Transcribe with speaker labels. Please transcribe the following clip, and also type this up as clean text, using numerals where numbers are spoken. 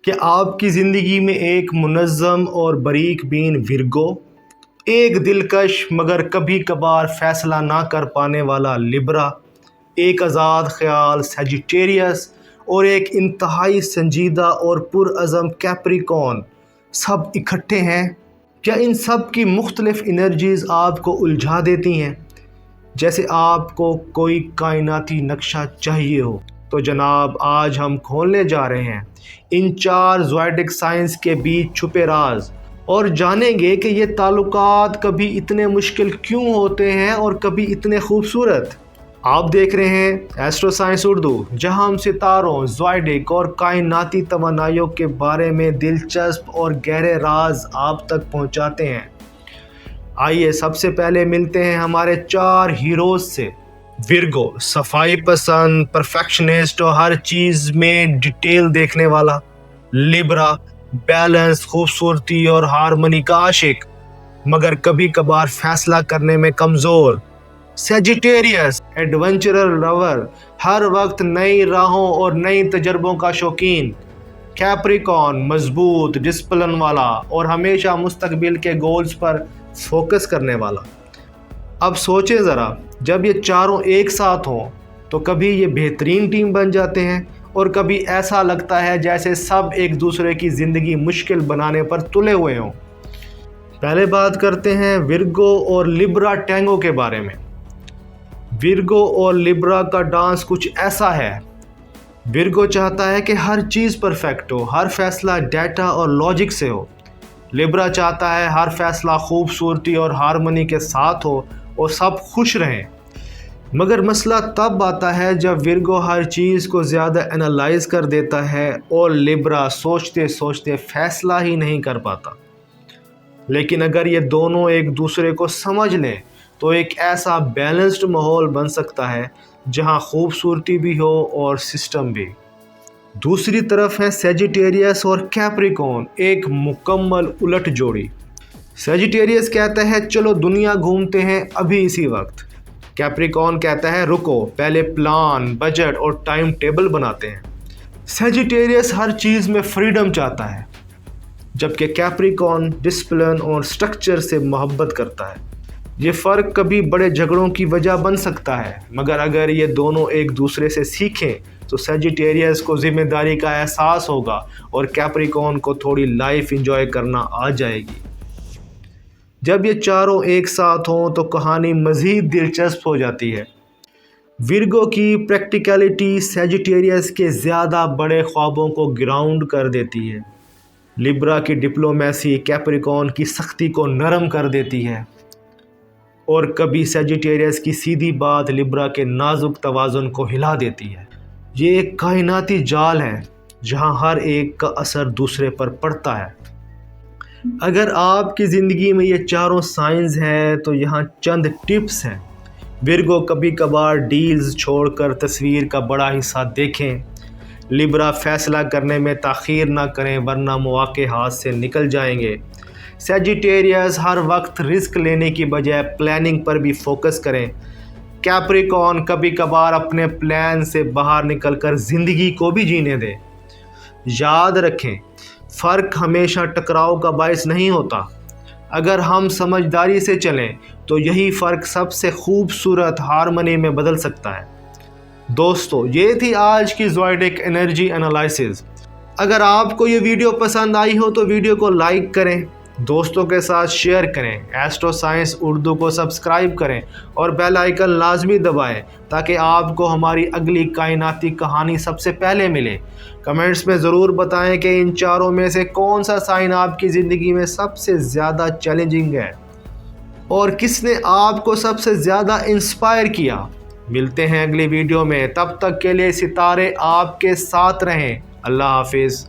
Speaker 1: कि आपकी ज़िंदगी में एक मुनज़्ज़म और बारीक बीन विर्गो, एक दिलकश मगर कभी कभार फ़ैसला ना कर पाने वाला लिब्रा, एक आज़ाद ख़याल सजिटेरियस और एक इंतहाई संजीदा और पुरअज़म कैप्रिकॉर्न सब इकट्ठे हैं। क्या इन सब की मुख्तलिफ एनर्जीज़ आपको उलझा देती हैं, जैसे आपको कोई कायनाती नक्शा चाहिए हो? तो जनाब, आज हम खोलने जा रहे हैं इन 4 ज़ोडिक साइंस के बीच छुपे राज और जानेंगे कि ये ताल्लुकात कभी इतने मुश्किल क्यों होते हैं और कभी इतने खूबसूरत। आप देख रहे हैं एस्ट्रो साइंस उर्दू, जहां हम सितारों, ज़ोडिक और कायनाती तवानाइयों के बारे में दिलचस्प और गहरे राज आप तक पहुंचाते हैं। आइए सबसे पहले मिलते हैं हमारे 4 हीरोज़ से। विर्गो, सफाई पसंद, परफेक्शनिस्ट और हर चीज़ में डिटेल देखने वाला। लिब्रा, बैलेंस, खूबसूरती और हारमोनी का आशिक मगर कभी कभार फैसला करने में कमज़ोर। सेजिटेरियस, एडवेंचरर लवर, हर वक्त नई राहों और नई तजर्बों का शौकीन। कैप्रिकॉर्न, मजबूत, डिसिप्लिन वाला और हमेशा मुस्तकबिल के गोल्स पर फोकस करने वाला। अब सोचें ज़रा, जब ये चारों एक साथ हों तो कभी ये बेहतरीन टीम बन जाते हैं और कभी ऐसा लगता है जैसे सब एक दूसरे की ज़िंदगी मुश्किल बनाने पर तुले हुए हों। पहले बात करते हैं विर्गो और लिब्रा टैंगो के बारे में। विर्गो और लिब्रा का डांस कुछ ऐसा है। विर्गो चाहता है कि हर चीज़ परफेक्ट हो, हर फैसला डेटा और लॉजिक से हो। लिब्रा चाहता है हर फैसला खूबसूरती और हारमोनी के साथ हो और सब खुश रहें। मगर मसला तब आता है जब विर्गो हर चीज़ को ज़्यादा एनालाइज कर देता है और लिब्रा सोचते सोचते फैसला ही नहीं कर पाता। लेकिन अगर ये दोनों एक दूसरे को समझ लें तो एक ऐसा बैलेंस्ड माहौल बन सकता है जहां खूबसूरती भी हो और सिस्टम भी। दूसरी तरफ है सेजिटेरियस और कैप्रिकॉर्न, एक मुकम्मल उलट जोड़ी। सेजिटेरियस कहता है चलो दुनिया घूमते हैं अभी इसी वक्त। कैप्रिकॉर्न कहता है रुको, पहले प्लान, बजट और टाइम टेबल बनाते हैं। सेजिटेरियस हर चीज़ में फ्रीडम चाहता है, जबकि कैप्रिकॉर्न डिसिप्लिन और स्ट्रक्चर से मोहब्बत करता है। ये फ़र्क कभी बड़े झगड़ों की वजह बन सकता है, मगर अगर ये दोनों एक दूसरे से सीखें तो सेजिटेरियस को ज़िम्मेदारी का एहसास होगा और कैप्रिकॉर्न को थोड़ी लाइफ एंजॉय करना आ जाएगी। जब ये चारों एक साथ हों तो कहानी मज़ीद दिलचस्प हो जाती है। विर्गो की प्रैक्टिकलिटी सेजिटेरियस के ज़्यादा बड़े ख्वाबों को ग्राउंड कर देती है। लिब्रा की डिप्लोमेसी कैप्रिकॉर्न की सख्ती को नरम कर देती है और कभी सेजिटेरियस की सीधी बात लिब्रा के नाजुक तवाज़ुन को हिला देती है। ये एक कायनाती जाल है जहां हर एक का असर दूसरे पर पड़ता है। अगर आपकी ज़िंदगी में ये चारों साइंस हैं तो यहाँ चंद टिप्स हैं। विर्गो कभी कभार डील्स छोड़कर तस्वीर का बड़ा हिस्सा देखें। लिब्रा फैसला करने में ताख़ीर ना करें वरना मौके हाथ से निकल जाएंगे। सेजिटेरियस हर वक्त रिस्क लेने की बजाय प्लानिंग पर भी फोकस करें। कैप्रिकॉर्न कभी कभार अपने प्लान से बाहर निकलकर ज़िंदगी को भी जीने दें। याद रखें, फ़र्क हमेशा टकराव का बायस नहीं होता। अगर हम समझदारी से चलें तो यही फ़र्क सबसे खूबसूरत हारमोनी में बदल सकता है। दोस्तों, ये थी आज की ज़ोडिक एनर्जी एनालिसिस। अगर आपको ये वीडियो पसंद आई हो तो वीडियो को लाइक करें, दोस्तों के साथ शेयर करें, एस्ट्रो साइंस उर्दू को सब्सक्राइब करें और बेल आइकन लाजमी दबाएं ताकि आपको हमारी अगली कायनाती कहानी सबसे पहले मिले। कमेंट्स में ज़रूर बताएं कि इन चारों में से कौन सा साइन आपकी ज़िंदगी में सबसे ज़्यादा चैलेंजिंग है और किसने आपको सबसे ज़्यादा इंस्पायर किया। मिलते हैं अगली वीडियो में, तब तक के लिए सितारे आपके साथ रहें। अल्लाह हाफिज़।